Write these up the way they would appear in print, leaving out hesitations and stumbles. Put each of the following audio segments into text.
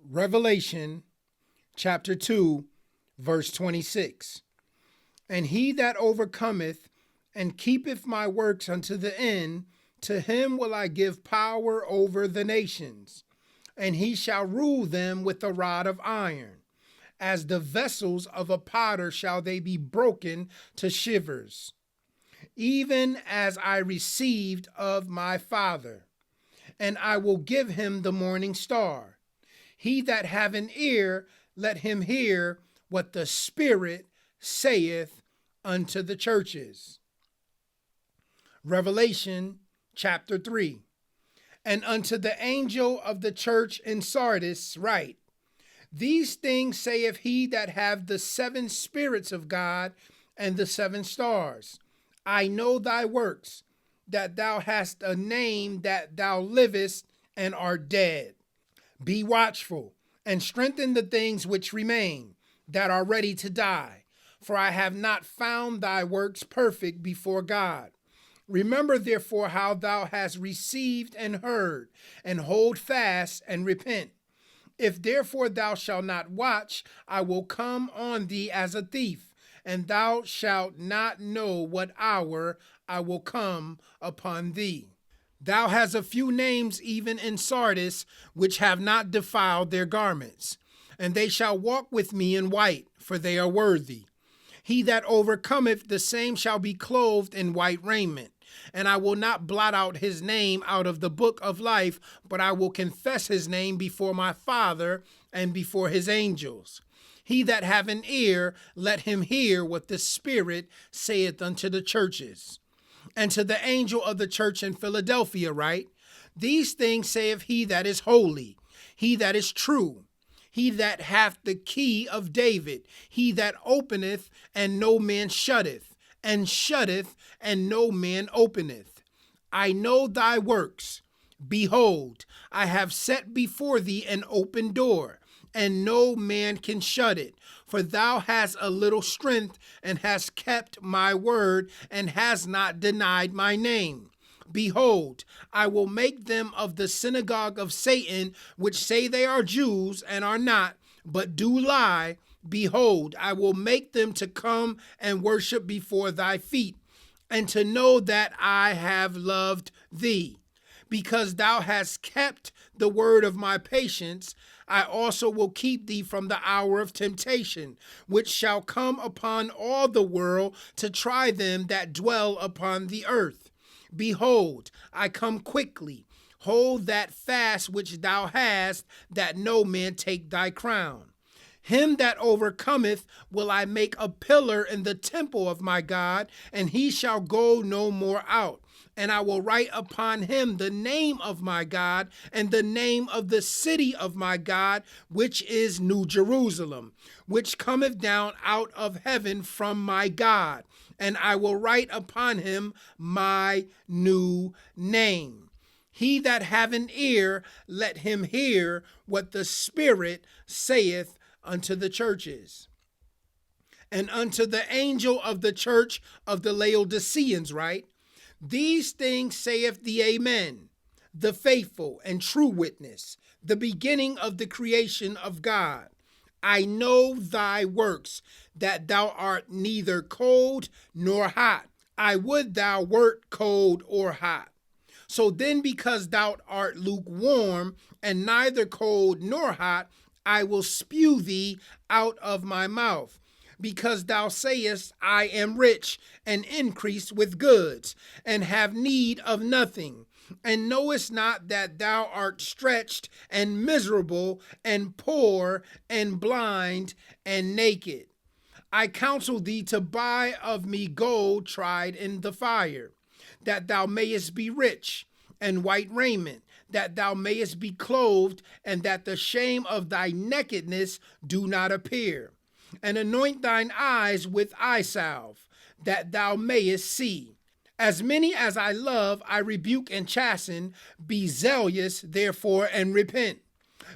Revelation chapter 2, verse 26. And he that overcometh and keepeth my works unto the end, to him will I give power over the nations, and he shall rule them with a rod of iron. As the vessels of a potter shall they be broken to shivers, even as I received of my Father. And I will give him the morning star. He that have an ear, let him hear what the Spirit saith unto the churches. Revelation chapter 3. And unto the angel of the church in Sardis write, These things saith he that have the 7 spirits of God and the 7 stars. I know thy works, that thou hast a name, that thou livest and art dead. Be watchful, and strengthen the things which remain, that are ready to die. For I have not found thy works perfect before God. Remember therefore how thou hast received and heard, and hold fast and repent. If therefore thou shalt not watch, I will come on thee as a thief, and thou shalt not know what hour I will come upon thee. Thou hast a few names even in Sardis, which have not defiled their garments, and they shall walk with me in white, for they are worthy. He that overcometh, the same shall be clothed in white raiment. And I will not blot out his name out of the book of life, but I will confess his name before my Father and before his angels. He that have an ear, let him hear what the Spirit saith unto the churches. And to the angel of the church in Philadelphia write, These things saith he that is holy, he that is true, he that hath the key of David, he that openeth and no man shutteth, and shutteth and no man openeth. I know thy works. Behold, I have set before thee an open door, and no man can shut it. For thou hast a little strength, and hast kept my word, and hast not denied my name. Behold, I will make them of the synagogue of Satan, which say they are Jews, and are not, but do lie. Behold, I will make them to come and worship before thy feet, and to know that I have loved thee. Because thou hast kept the word of my patience, I also will keep thee from the hour of temptation, which shall come upon all the world to try them that dwell upon the earth. Behold, I come quickly. Hold that fast which thou hast, that no man take thy crown. Him that overcometh will I make a pillar in the temple of my God, and he shall go no more out. And I will write upon him the name of my God, and the name of the city of my God, which is New Jerusalem, which cometh down out of heaven from my God. And I will write upon him my new name. He that have an ear, let him hear what the Spirit saith unto the churches. And unto the angel of the church of the Laodiceans write, These things saith the Amen, the faithful and true witness, the beginning of the creation of God. I know thy works, that thou art neither cold nor hot. I would thou wert cold or hot. So then, because thou art lukewarm, and neither cold nor hot, I will spew thee out of my mouth. Because thou sayest, I am rich, and increase with goods, and have need of nothing, and knowest not that thou art stretched, and miserable, and poor, and blind, and naked. I counsel thee to buy of me gold tried in the fire, that thou mayest be rich, and white raiment, that thou mayest be clothed, and that the shame of thy nakedness do not appear. And anoint thine eyes with eye salve, that thou mayest see. As many as I love, I rebuke and chasten. Be zealous, therefore, and repent.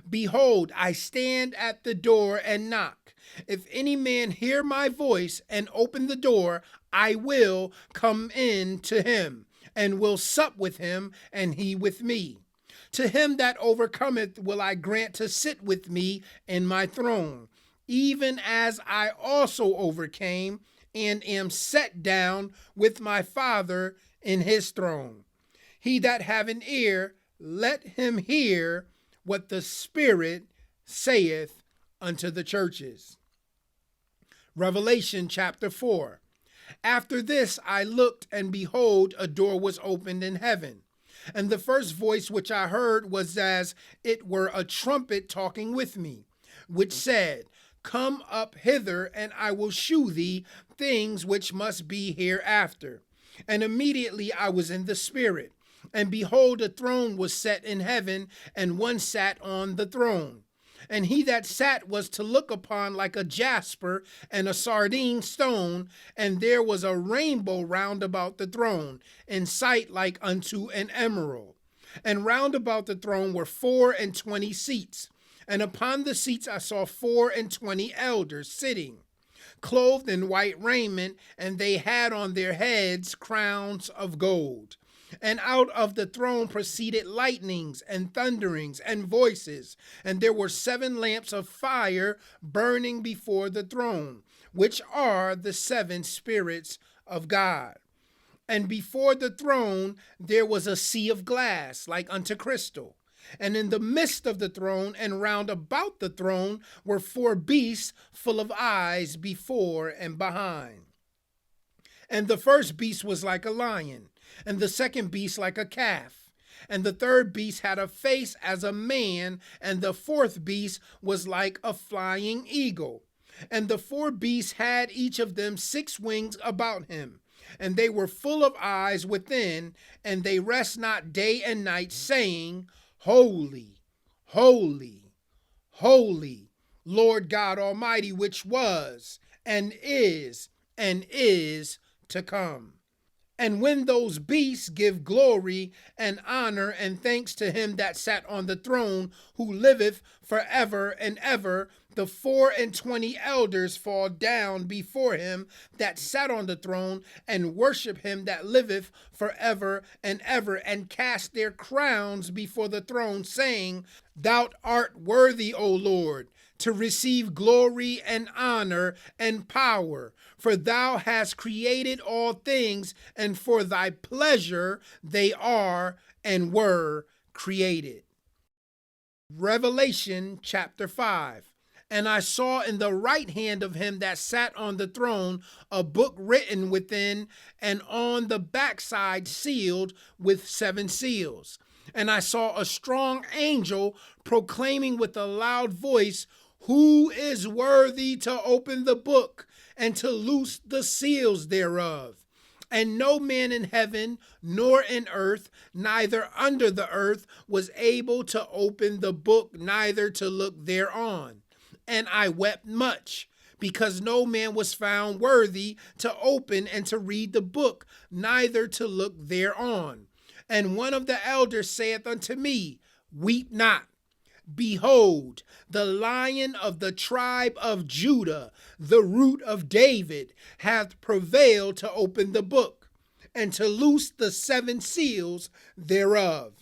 Behold, I stand at the door and knock. If any man hear my voice and open the door, I will come in to him, and will sup with him, and he with me. To him that overcometh will I grant to sit with me in my throne, even as I also overcame and am set down with my Father in his throne. He that have an ear, let him hear what the Spirit saith unto the churches. Revelation chapter 4. After this I looked, and behold, a door was opened in heaven. And the first voice which I heard was as it were a trumpet talking with me, which said, Come up hither, and I will shew thee things which must be hereafter. And immediately I was in the Spirit, and behold, a throne was set in heaven, and one sat on the throne. And he that sat was to look upon like a jasper and a sardine stone, and there was a rainbow round about the throne, in sight like unto an emerald. And round about the throne were 24 seats, and upon the seats I saw 24 elders sitting, clothed in white raiment, and they had on their heads crowns of gold. And out of the throne proceeded lightnings and thunderings and voices. And there were 7 lamps of fire burning before the throne, which are the 7 spirits of God. And before the throne there was a sea of glass like unto crystal. And in the midst of the throne and round about the throne were 4 beasts full of eyes before and behind. And the first beast was like a lion, and the second beast like a calf. And the third beast had a face as a man, and the fourth beast was like a flying eagle. And the 4 beasts had each of them 6 wings about him, and they were full of eyes within, and they rest not day and night, saying, Holy, holy, holy, Lord God Almighty, which was, and is to come. And when those beasts give glory and honor and thanks to him that sat on the throne, who liveth forever and ever, the 24 elders fall down before him that sat on the throne and worship him that liveth forever and ever, and cast their crowns before the throne, saying, Thou art worthy, O Lord, to receive glory and honor and power, for thou hast created all things, and for thy pleasure they are and were created. Revelation chapter 5. And I saw in the right hand of him that sat on the throne a book written within and on the backside sealed with 7 seals. And I saw a strong angel proclaiming with a loud voice, Who is worthy to open the book and to loose the seals thereof? And no man in heaven, nor in earth, neither under the earth, was able to open the book, neither to look thereon. And I wept much, because no man was found worthy to open and to read the book, neither to look thereon. And one of the elders saith unto me, Weep not. Behold, the Lion of the tribe of Judah, the Root of David, hath prevailed to open the book, and to loose the 7 seals thereof.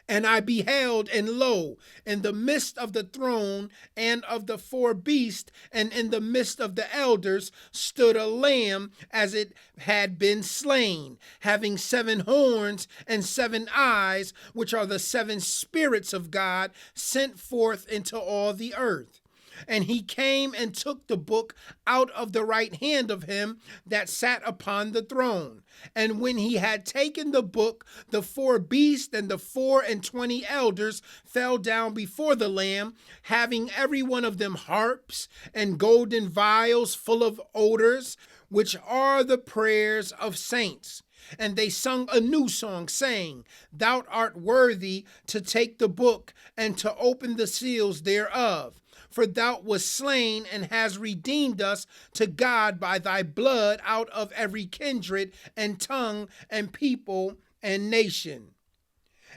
And I beheld, and lo, in the midst of the throne and of the 4 beasts, and in the midst of the elders, stood a lamb as it had been slain, having 7 horns and 7 eyes, which are the 7 spirits of God sent forth into all the earth. And he came and took the book out of the right hand of him that sat upon the throne. And when he had taken the book, the 4 beasts and the 24 elders fell down before the Lamb, having every one of them harps and golden vials full of odors, which are the prayers of saints. And they sung a new song, saying, Thou art worthy to take the book and to open the seals thereof. For thou wast slain and hast redeemed us to God by thy blood out of every kindred and tongue and people and nation,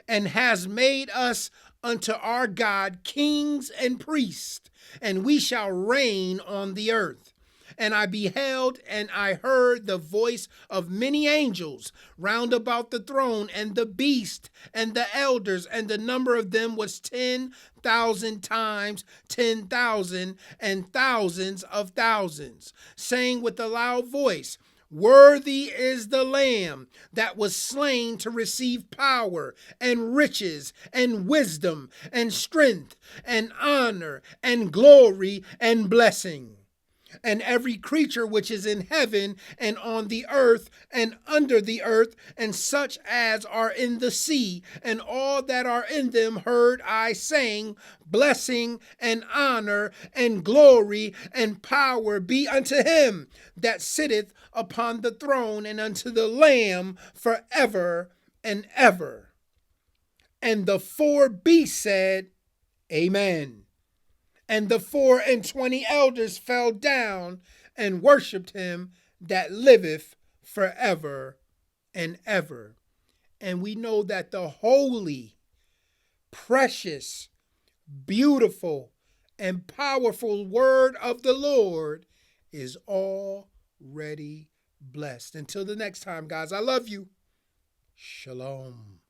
and hast made us unto our God kings and priests, and we shall reign on the earth. And I beheld, and I heard the voice of many angels round about the throne, and the beast, and the elders, and the number of them was 10,000 times 10,000, and thousands of thousands, saying with a loud voice, Worthy is the Lamb that was slain to receive power and riches and wisdom and strength and honor and glory and blessing. And every creature which is in heaven and on the earth and under the earth, and such as are in the sea, and all that are in them, heard I saying, Blessing and honor and glory and power be unto him that sitteth upon the throne, and unto the Lamb forever and ever. And the four beasts said, Amen. And the 24 elders fell down and worshipped him that liveth forever and ever. And we know that the holy, precious, beautiful, and powerful word of the Lord is already blessed. Until the next time, guys, I love you. Shalom.